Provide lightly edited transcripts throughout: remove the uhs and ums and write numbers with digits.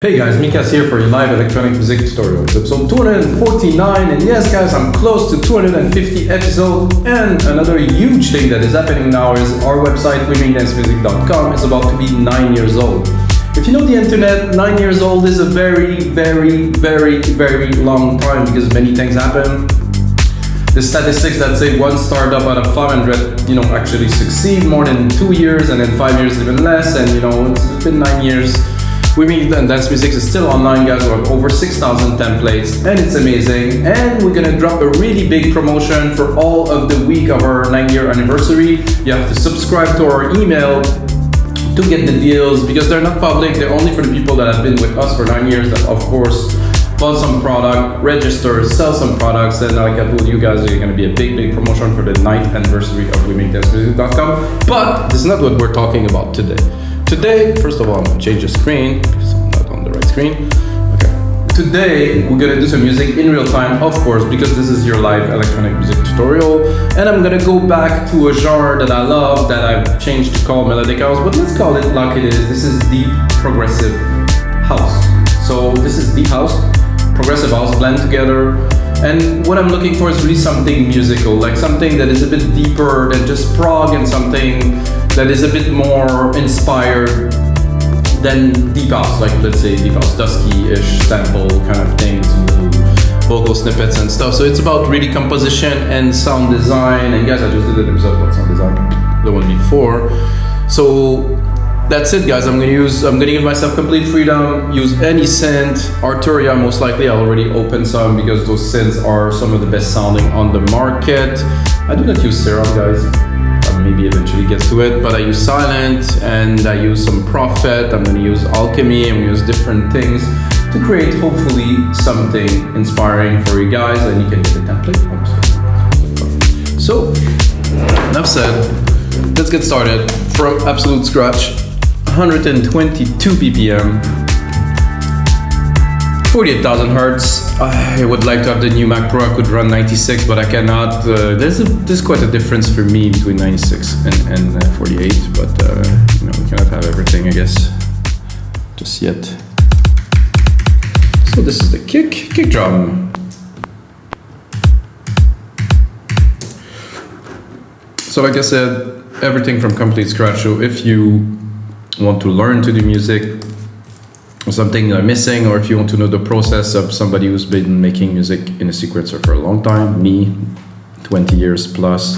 Hey guys, Mikas here for your live electronic music tutorial. It's episode 249, and yes guys, I'm close to 250 episodes, and another huge thing that is happening now is our website, wemingdancemusic.com, is about to be 9 years old. If you know the internet, 9 years old is a very long time because many things happen. The statistics that say one startup out of 500, actually succeed more than 2 years, and then 5 years even less, and it's been 9 years. Women and Dance Music is still online, guys. We have over 6,000 templates, and it's amazing. And we're gonna drop a really big promotion for all of the week of our 9-year anniversary. You have to subscribe to our email to get the deals because they're not public. They're only for the people that have been with us for 9 years that, of course, bought some product, register, sell some products, and like I told you guys, there's gonna be a big promotion for the 9th anniversary of wemingdancemusic.com. But this is not what we're talking about today. Today, first of all, I'm gonna change the screen because I'm not on the right screen. Okay. Today, we're gonna do some music in real time, of course, because this is your live electronic music tutorial. And I'm gonna go back to a genre that I love, that I've changed to call melodic house, but let's call it like it is. This is deep progressive house. So this is deep house, progressive house blend together. And what I'm looking for is really something musical, like something that is a bit deeper than just prog, and something that is a bit more inspired than deep house, like let's say deep house, dusky-ish sample kind of things, vocal snippets and stuff. So it's about really composition and sound design. And guys, I just did an episode about sound design, the one before. So that's it, guys. I'm gonna give myself complete freedom. Use any synth. Arturia, most likely. I already opened some because those synths are some of the best sounding on the market. I do not use Serum, guys. Maybe eventually gets to it, but I use Silent and I use some Prophet. I'm gonna use Alchemy. I'm gonna use different things to create hopefully something inspiring for you guys, and you can get the template. So, enough said. Let's get started from absolute scratch. 122 BPM, 48,000 hertz. I would like to have the new Mac Pro. I could run 96, but I cannot. There's quite a difference for me between 96 and 48, but we cannot have everything, I guess, just yet. So this is the kick drum. So like I said, everything from complete scratch. So if you want to learn to do music, something missing, or if you want to know the process of somebody who's been making music in a sequencer for a long time, me, 20 years plus,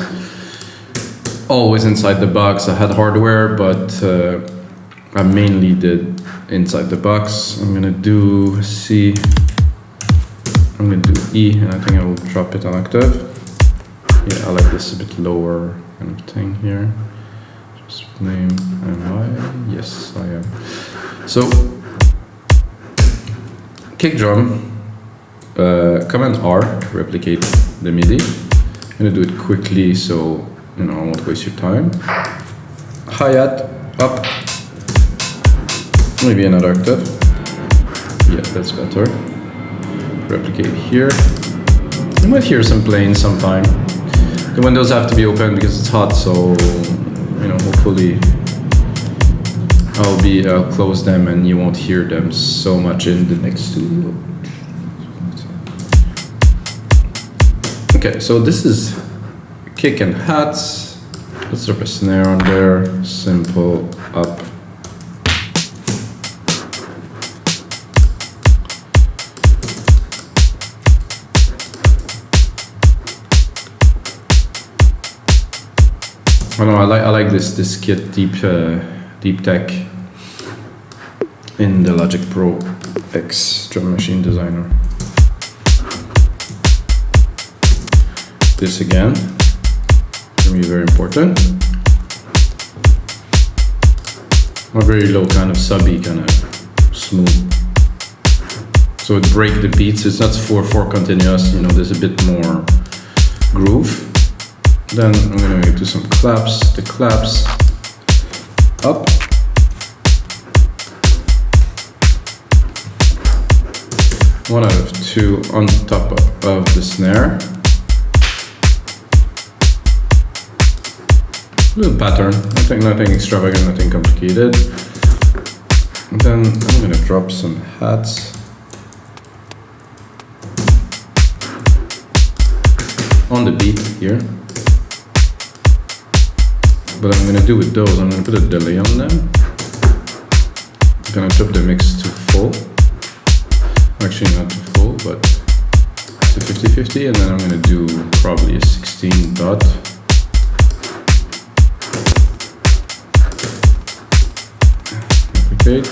always inside the box. I had hardware, but I mainly did inside the box. I'm gonna do C, I'm gonna do E, and I think I will drop it on octave. Yeah, I like this a bit lower kind of thing here. Just name, am I? Yes, I am. So, kick drum, Command R to replicate the MIDI. I'm gonna do it quickly so I won't waste your time. Hi-hat, up, maybe another octave. Yeah, that's better. Replicate here. You might hear some playing sometime. The windows have to be open because it's hot, so hopefully I'll close them and you won't hear them so much in the next studio. Okay, so this is kick and hats. Let's drop a snare on there, simple, up. I like this kit, deep tech in the Logic Pro X drum machine designer. This again, for me very important. A very low kind of subby, kind of smooth. So it breaks the beats. It's not 4/4 continuous. There's a bit more groove. Then I'm going to do some claps. The claps up. One out of two on top of the snare. Little pattern, nothing extravagant, nothing complicated. And then I'm gonna drop some hats on the beat here. What I'm gonna do with those, I'm gonna put a delay on them. I'm gonna drop the mix to full. Actually not to full, but to 50-50, and then I'm gonna do probably a 16 dot. Replicate.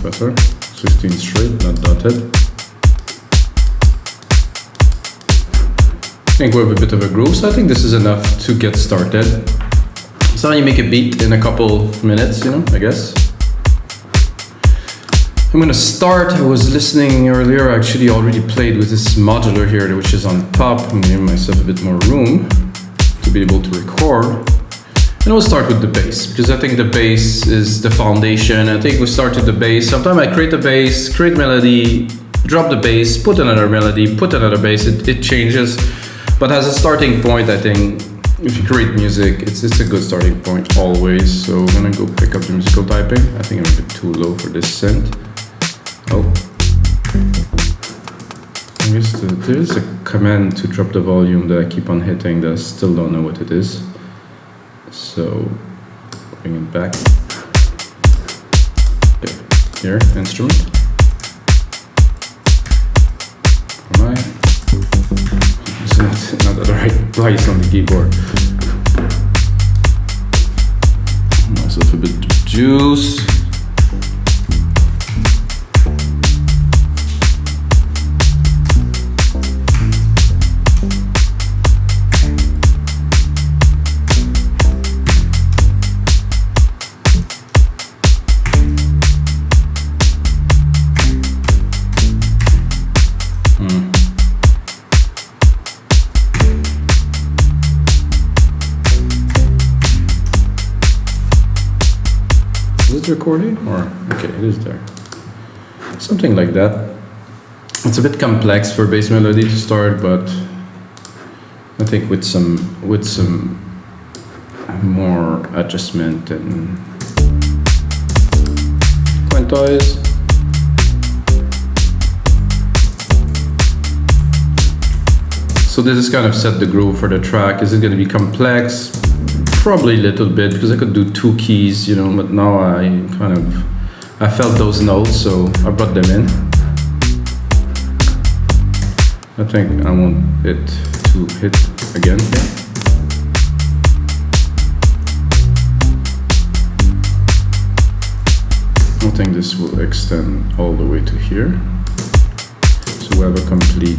Better. 16 straight, not dotted. I think we have a bit of a groove, so I think this is enough to get started. So you make a beat in a couple minutes, you know, I guess. I'm gonna start. I was listening earlier, I actually already played with this modular here, which is on top. I'm gonna give myself a bit more room to be able to record. And we'll start with the bass, because I think the bass is the foundation. I think we start with the bass. Sometimes I create a bass, create melody, drop the bass, put another melody, put another bass, it changes. But as a starting point, I think if you create music, it's a good starting point always. So I'm gonna go pick up the musical typing. I think I'm a bit too low for this synth. Oh. I guess there is a command to drop the volume that I keep on hitting that I still don't know what it is. So, bring it back. Okay, here, instrument. Am I? It's not the right place on the keyboard. Myself a bit of juice. Recording, or okay, it is there, something like that. It's a bit complex for bass melody to start, but I think with some more adjustment and quintiles. So this is kind of set the groove for the track. Is it going to be complex? Probably a little bit, because I could do two keys, you know, but now I felt those notes, so I brought them in. I think I want it to hit again here. I think this will extend all the way to here. So we have a complete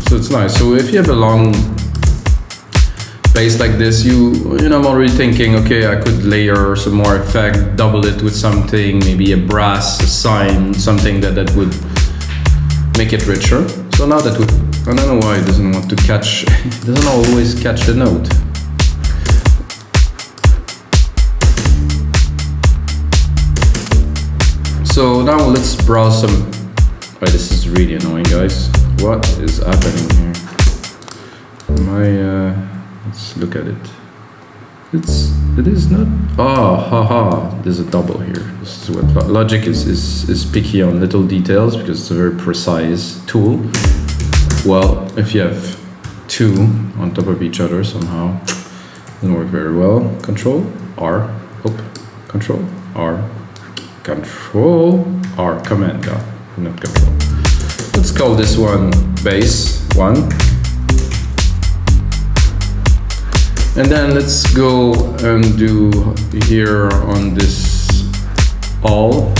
so it's nice. So if you have a long bass like this, you know, I'm already thinking, okay, I could layer some more effect, double it with something, maybe a brass, a sine, something that would make it richer. So now that I don't know why it doesn't want to catch, it doesn't always catch the note. So now let's browse some. Oh, this is really annoying, guys. What is happening here? Let's look at it. It is not. Oh, haha. There's a double here. This is what Logic is picky on little details because it's a very precise tool. Well, if you have two on top of each other somehow, it doesn't work very well. Control R. Control R. Control R. Command R. Not control. Let's call this one bass 1. And then let's go and do here on this all.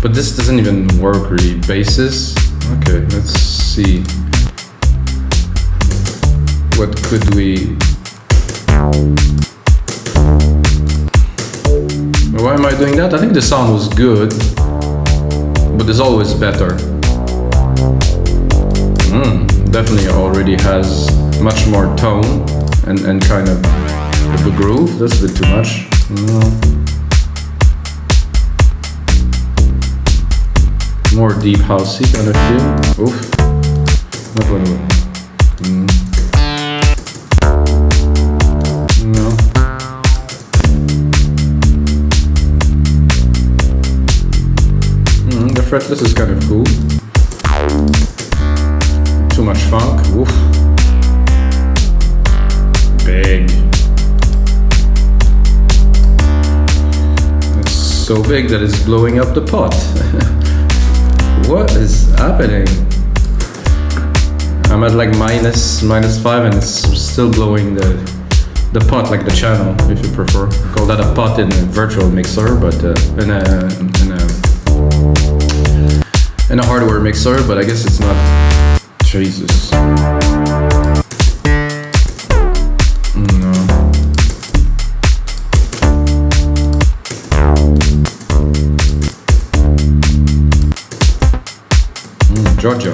But this doesn't even work really. Basses. Okay, let's see. What could we... Why am I doing that? I think the sound was good. But there's always better. Definitely already has much more tone and kind of a groove. That's a bit too much. More deep housey kind of feel. Oof. Not one of them. No. The fretless is kind of cool. Too much funk. Oof. Big. It's so big that it's blowing up the pot. What is happening? I'm at like minus 5 and it's still blowing the pot, like the channel, if you prefer. Call that a pot in a virtual mixer, but in a hardware mixer, but I guess it's not. Jesus. No. Georgia.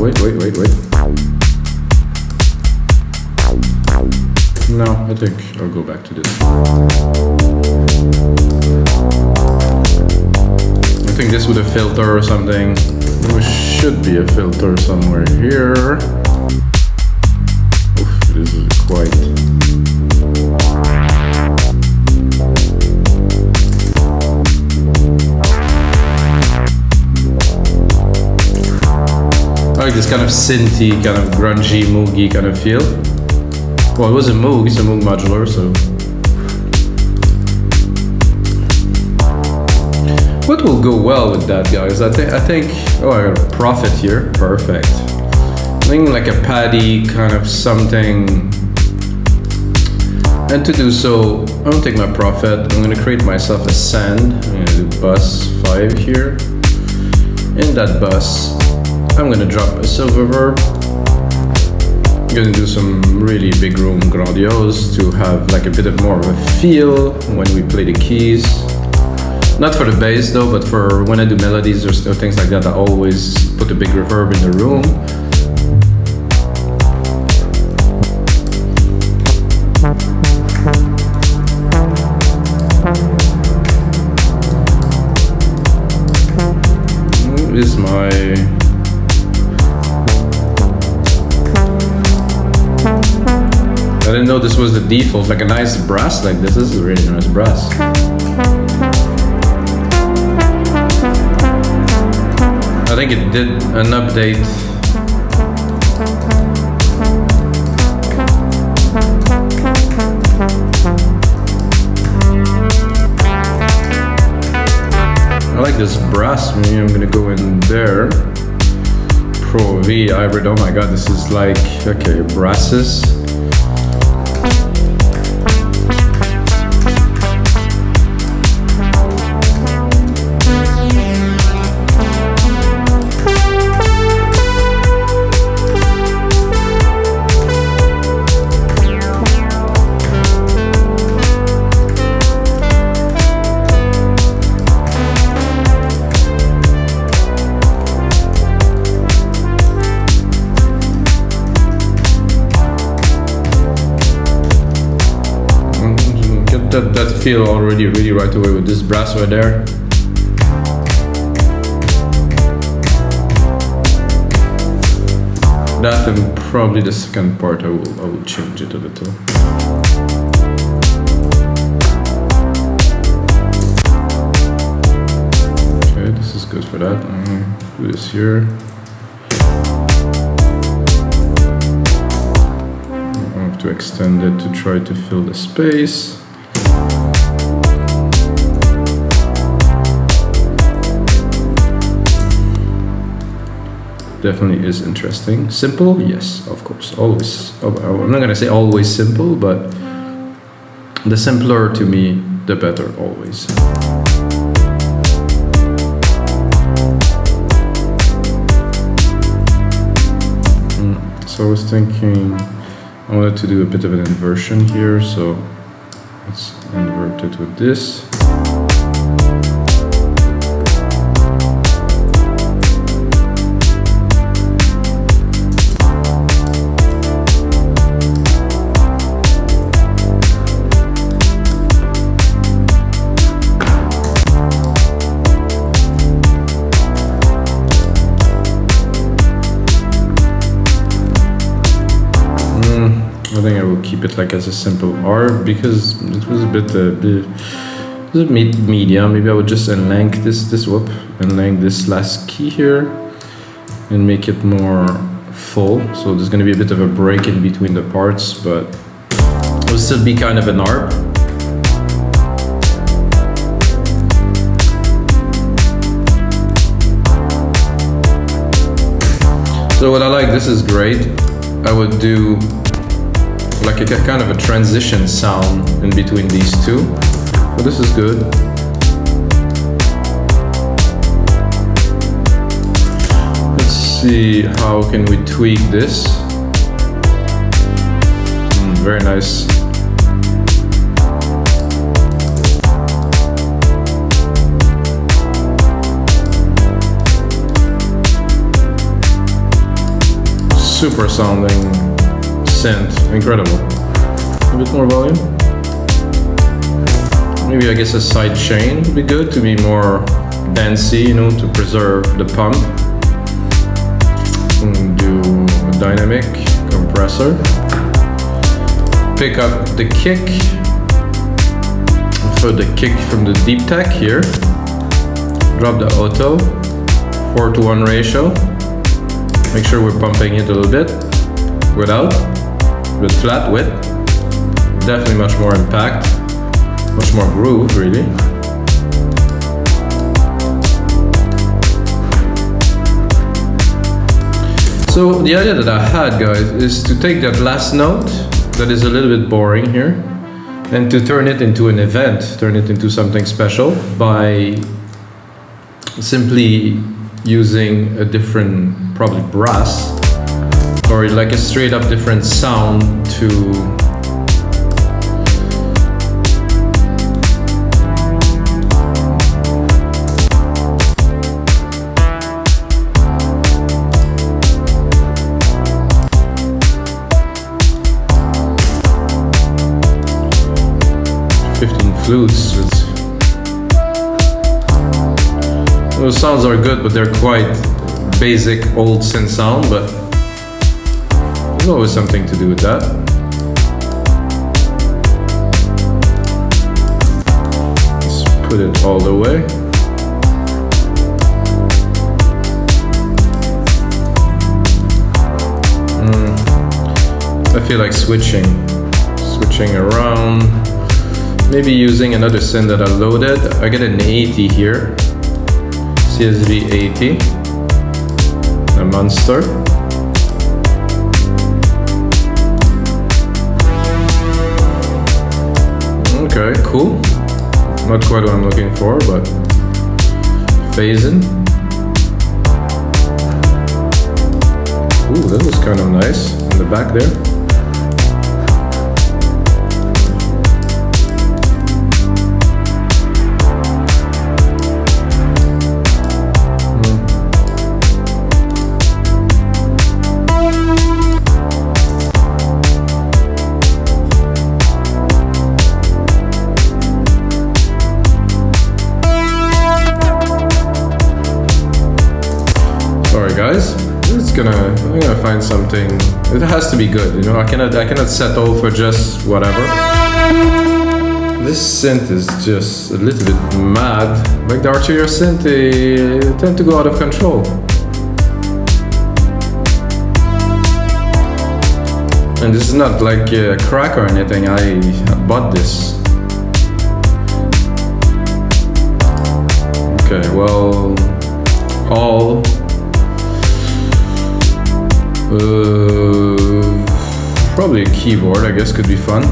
Wait. No, I think I'll go back to this. I think this with a filter or something. There should be a filter somewhere here. Oof, this is quite... I like this kind of synthy, kind of grungy, moogy kind of feel. Well, it was a Moog, it's a Moog Modular, so... What will go well with that, guys? I think, oh, I got a Prophet here, perfect. I think like a paddy kind of something. And to do so, I'm gonna take my Prophet, I'm gonna create myself a send. I'm gonna do bus 5 here. In that bus, I'm gonna drop a SilverVerb. I'm gonna do some really big room grandiose to have like a bit more of a feel when we play the keys. Not for the bass though, but for when I do melodies or things like that, I always put a big reverb in the room. Is my... I didn't know this was the default, like a nice brass like this. This is a really nice brass. I think it did an update. I like this brass. Maybe I'm gonna go in there. Pro V hybrid. Oh my god, this is like, okay, brasses. That feel already really right away with this brass right there. That and probably the second part I will change it a little. Okay, this is good for that. I'm gonna do this here. I have to extend it to try to fill the space. Definitely is interesting. Simple? Yes, of course, always. I'm not gonna say always simple, but the simpler to me, the better, always. So I was thinking, I wanted to do a bit of an inversion here, so let's invert it with this. I think I will keep it like as a simple R because it was a bit medium. Maybe I would just unlink unlink this last key here and make it more full. So there's going to be a bit of a break in between the parts, but it will still be kind of an ARP. So what I like, this is great. I would do like a kind of a transition sound in between these two. But this is good. Let's see how can we tweak this. Very nice. Super sounding synth, incredible. A bit more volume. Maybe I guess a sidechain would be good to be more dancey, you know, to preserve the pump. And do a dynamic compressor. Pick up the kick. For the kick from the deep tech here. Drop the auto, 4:1 ratio. Make sure we're pumping it a little bit, without, but flat with. Definitely much more impact, much more groove, really. So the idea that I had, guys, is to take that last note that is a little bit boring here, and to turn it into an event, turn it into something special by simply using a different, probably brass, or like a straight up different sound to flutes. Those sounds are good, but they're quite basic old synth sound, but there's always something to do with that. Let's put it all the way. I feel like switching around. Maybe using another synth that I loaded. I get an 80 here. CSV 80. A monster. Okay, cool. Not quite what I'm looking for, but phasing. Ooh, that was kind of nice in the back there. Guys, I'm gonna find something. It has to be good, you know. I cannot settle for just whatever. This synth is just a little bit mad. Like the Arturia synth, they tend to go out of control. And this is not like a crack or anything. I bought this. Okay, well, all. Probably a keyboard, I guess, could be fun.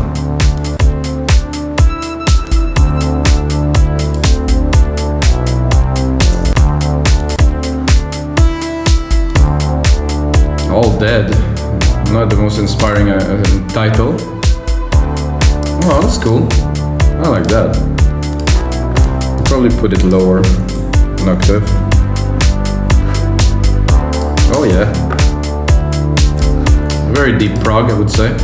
All Dead. Not the most inspiring title. Oh, that's cool. I like that. I'll probably put it lower, an octave. Oh yeah. Very deep prog, I would say.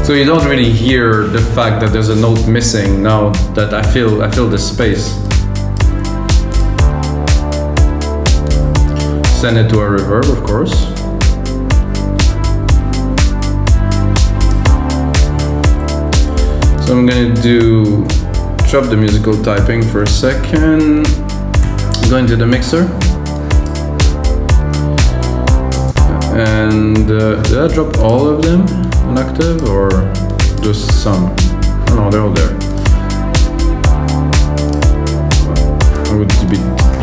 So you don't really hear the fact that there's a note missing now that I feel the space. Send it to a reverb, of course. So I'm gonna drop the musical typing for a second. Go into the mixer. And did I drop all of them on octave or just some? Oh no, they're all there. I would be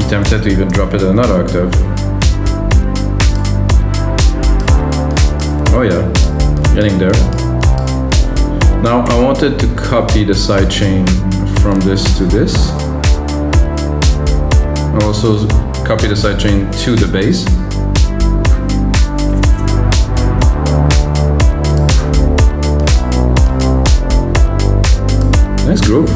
tempted to even drop it at another octave. Oh yeah, getting there. Now I wanted to copy the sidechain from this to this. I'll also copy the sidechain to the bass. Nice groove.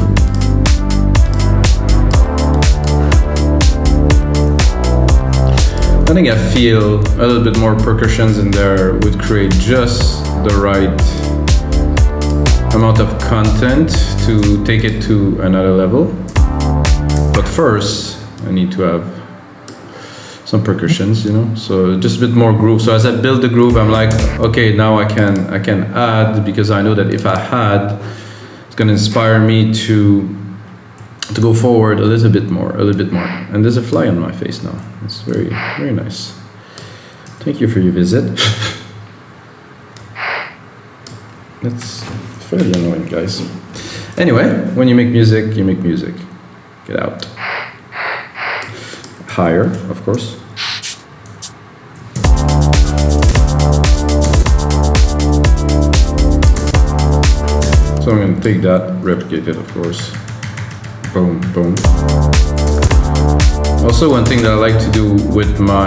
I think I feel a little bit more percussions in there would create just the right amount of content to take it to another level. But first, I need to have some percussions, you know, so just a bit more groove. So as I build the groove, I'm like, okay, now I can add, because I know that if I had, it's gonna inspire me to go forward a little bit more. And there's a fly on my face now. It's very, very nice. Thank you for your visit. That's fairly annoying, guys. Anyway, when you make music, you make music. Get out. Higher, of course. So I'm gonna take that, replicate it, of course. Boom, boom. Also, one thing that I like to do with my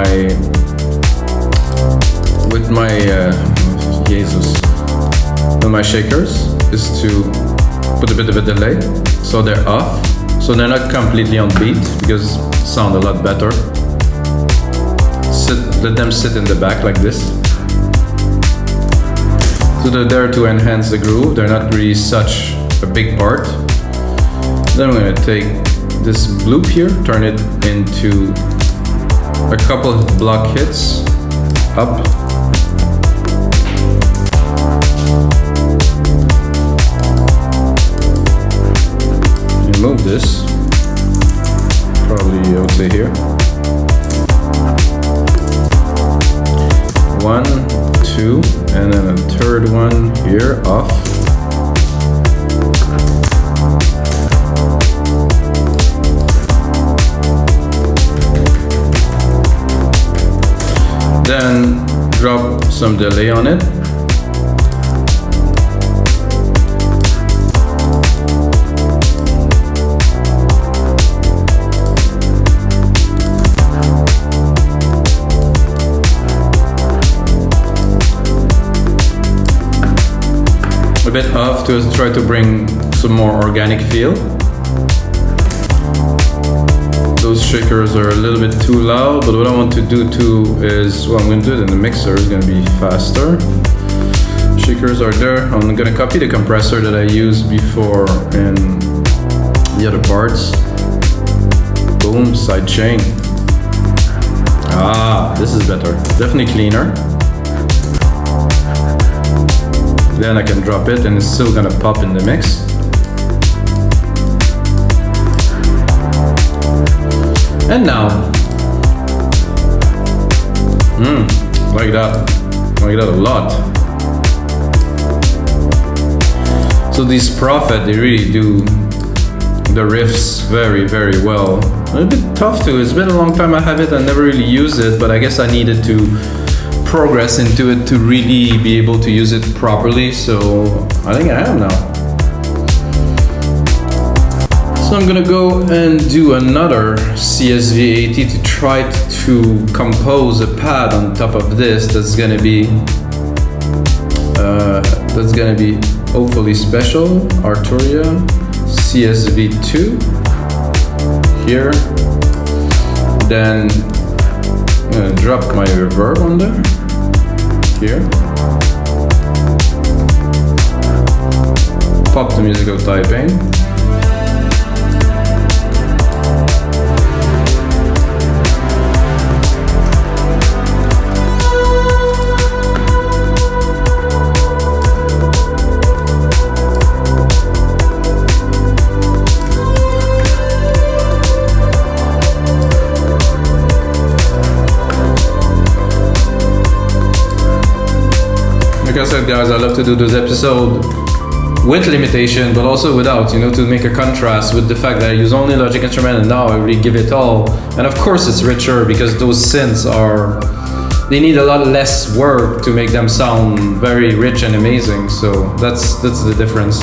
shakers is to put a bit of a delay, so they're off, so they're not completely on beat, because it sound a lot better. Let them sit in the back like this. So they're there to enhance the groove. They're not really such a big part. Then I'm going to take this loop here, turn it into a couple of block hits up. And move this, probably I would say here. 1, 2, and then a third one here, off. Then drop some delay on it. A bit off to try to bring some more organic feel. Those shakers are a little bit too loud, but what I want to do too is, well, I'm going to do it in the mixer, it's going to be faster. Shakers are there. I'm going to copy the compressor that I used before in the other parts. Boom, sidechain. Ah, this is better. Definitely cleaner. Then I can drop it and it's still going to pop in the mix. And now, like that a lot. So these Prophet, they really do the riffs very, very well. A bit tough too, it's been a long time I have it, I never really used it, but I guess I needed to progress into it to really be able to use it properly, so I think I am now. So I'm gonna go and do another CS-80 to try to compose a pad on top of this that's gonna be hopefully special. Arturia CS-80 here. Then I'm gonna drop my reverb on there here. Pop the musical typing. I said, guys, I love to do this episode with limitation, but also without, you know, to make a contrast with the fact that I use only Logic instrument and now I really give it all. And of course it's richer because those synths they need a lot less work to make them sound very rich and amazing. So that's the difference.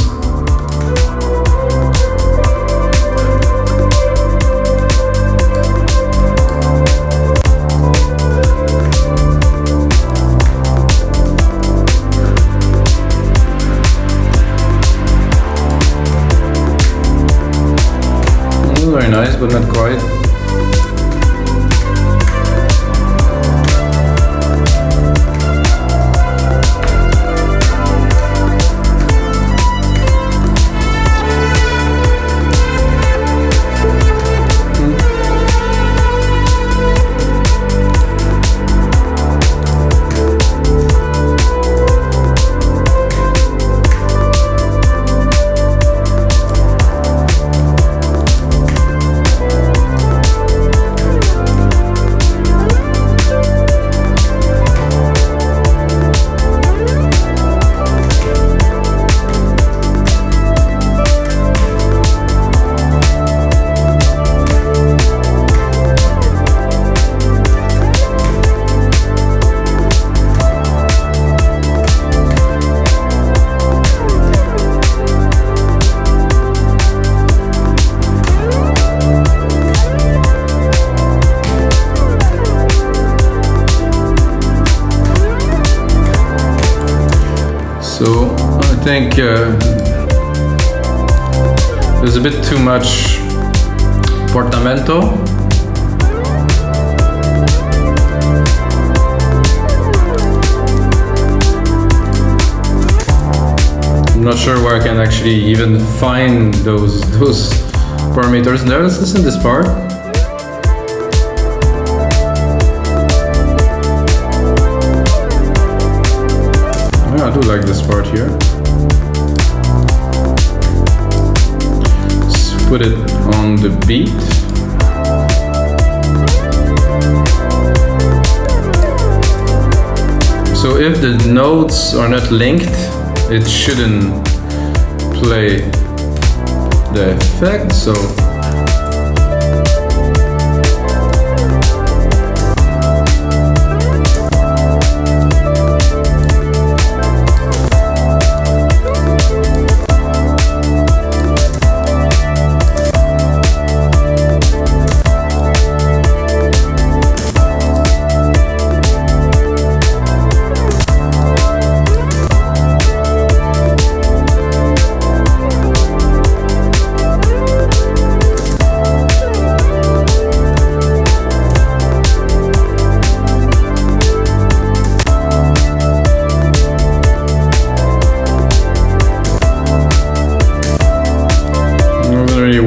Very nice, but not quite. So I think there's a bit too much portamento. I'm not sure where I can actually even find those parameters. Now let's listen to this part. I do like this part here. Let's put it on the beat. So if the notes are not linked, it shouldn't play the effect. So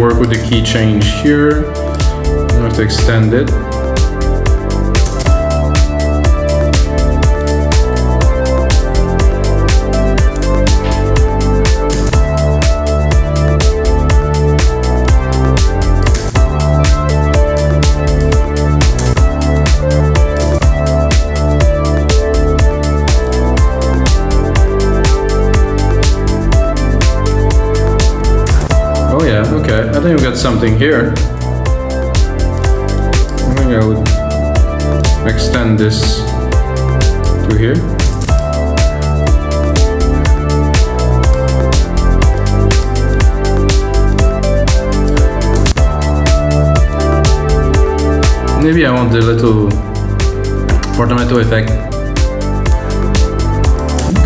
work with the key change here. I have to extend it. Okay, I think we got something here. I think I would extend this to here. Maybe I want the little portamento effect.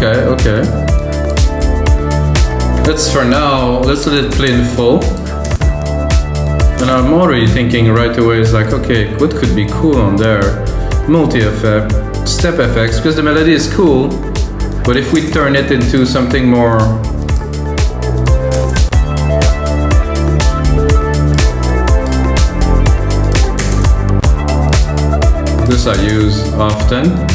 Okay. That's for now. Let's let it play in full. And I'm already thinking right away, it's like, okay, what could be cool on there? Multi-effect, step effects, because the melody is cool, but if we turn it into something more this I use often.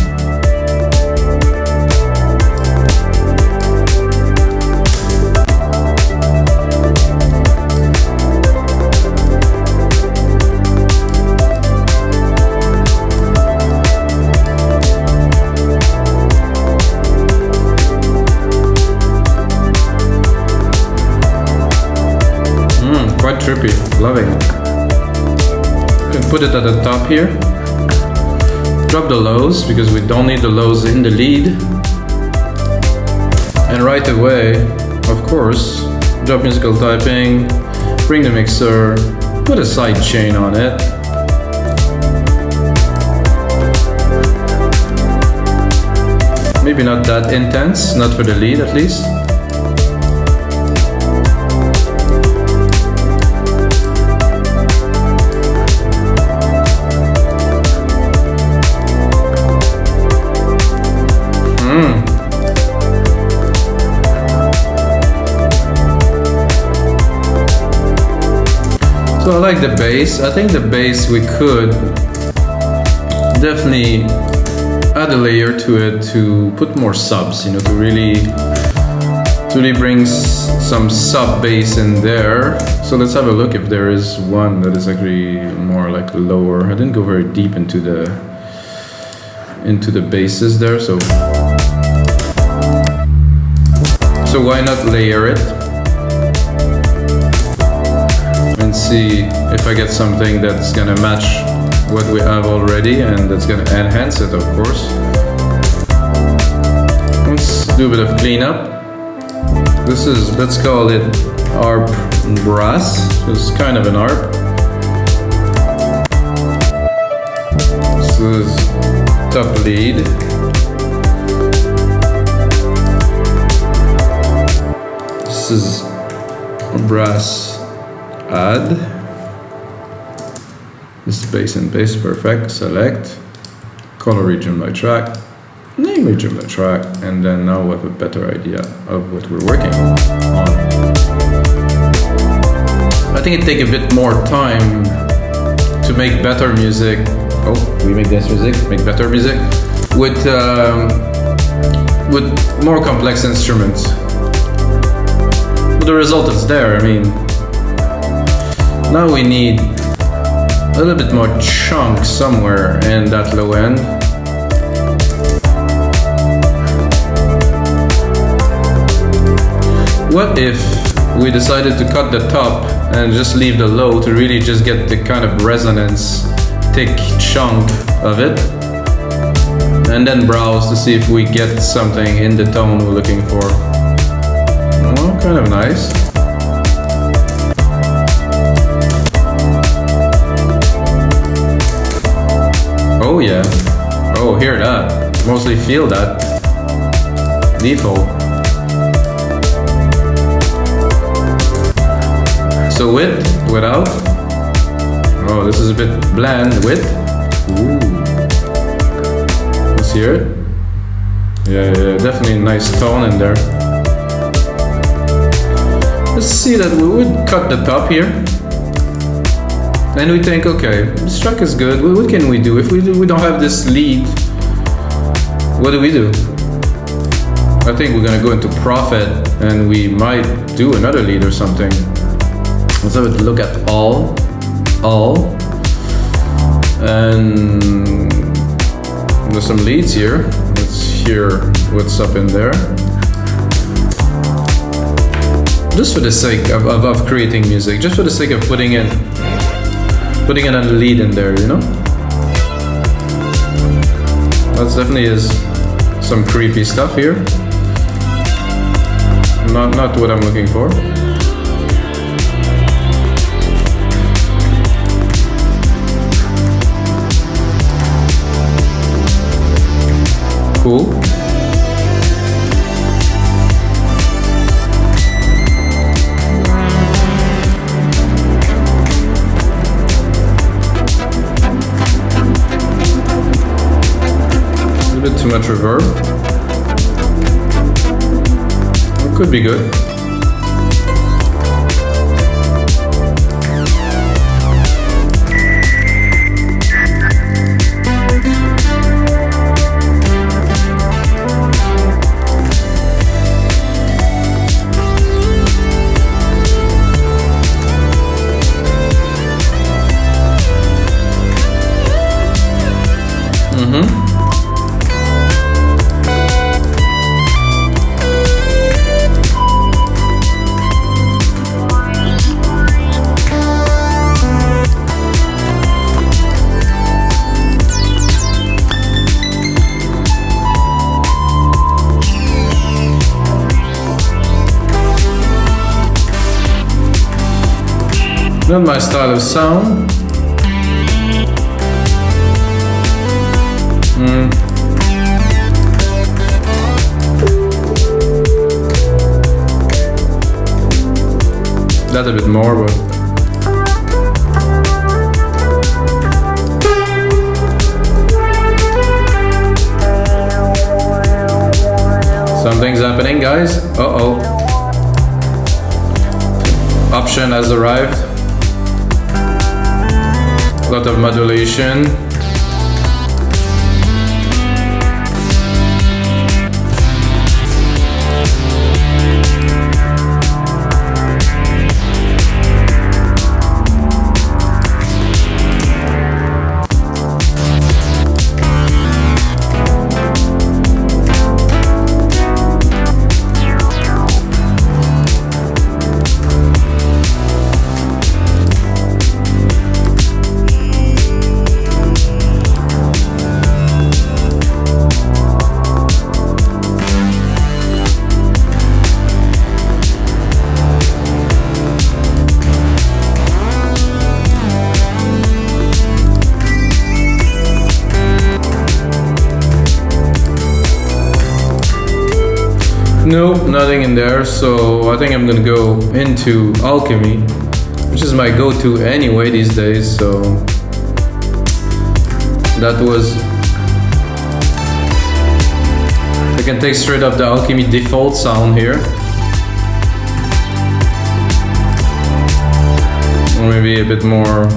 put it at the top here. Drop the lows because we don't need the lows in the lead. And right away, of course, drop musical typing, bring the mixer, put a sidechain on it. Maybe not that intense, not for the lead at least. So I like the bass. I think the bass we could definitely add a layer to it to put more subs, you know, to really bring some sub bass in there. So let's have a look if there is one that is actually more like lower. I didn't go very deep into the basses there, so why not layer it and see if I get something that's gonna match what we have already and that's gonna enhance it, of course. Let's do a bit of cleanup. This is, let's call it ARP brass. It's kind of an ARP. This is top lead. This is brass add. This is bass and bass, perfect. Select, color region by track, name region by track, and then now we have a better idea of what we're working on. I think it takes a bit more time to make better music. Oh, we make this music, make better music with more complex instruments. But the result is there. I mean, now we need a little bit more chunk somewhere in that low end. What if we decided to cut the top and just leave the low to really just get the kind of resonance, thick chunk of it, and then browse to see if we get something in the tone we're looking for? Well, kind of nice. Oh yeah. Oh, hear that. Mostly feel that. Default. So with, without. Oh, this is a bit bland. With. Ooh. Let's hear it. Yeah, definitely a nice tone in there. Let's see that we would cut the top here. And we think, okay, this track is good. What can we do? If we don't have this lead, what do we do? I think we're gonna go into Prophet and we might do another lead or something. Let's have a look at all. And there's some leads here. Let's hear what's up in there. Just for the sake of creating music, just for the sake of putting another lead in there, you know? That definitely is some creepy stuff here. Not what I'm looking for. Cool. A bit too much reverb. It could be good. Not my style of sound. That a bit more, but something's happening, guys. Uh-oh. Option has arrived. A lot of modulation. Nope, nothing in there, so I think I'm gonna go into Alchemy, which is my go-to anyway these days, so that was... I can take straight up the Alchemy default sound here. Or maybe a bit more...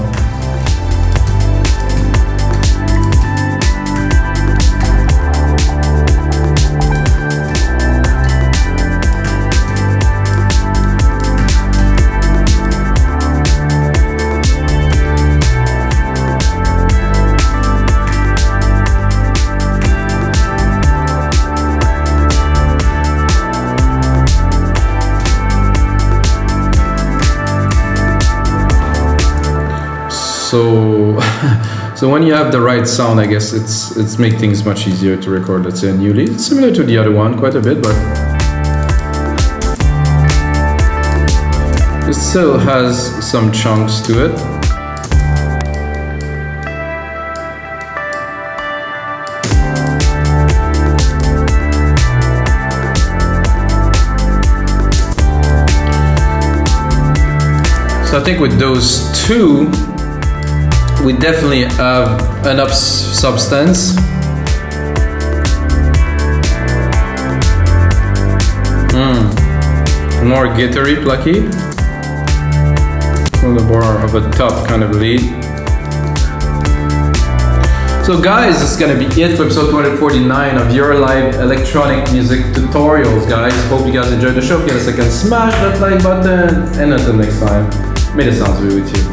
So when you have the right sound, I guess it's make things much easier to record, let's say, a new lead. It's similar to the other one quite a bit, but it still has some chunks to it. So I think with those two, we definitely have enough substance. More guitar-y, plucky. On the bar of a top kind of lead. So guys, this is gonna be it for episode 249 of your live electronic music tutorials, guys. Hope you guys enjoyed the show. Give us a second, smash that like button, and until next time, may the sounds be with you.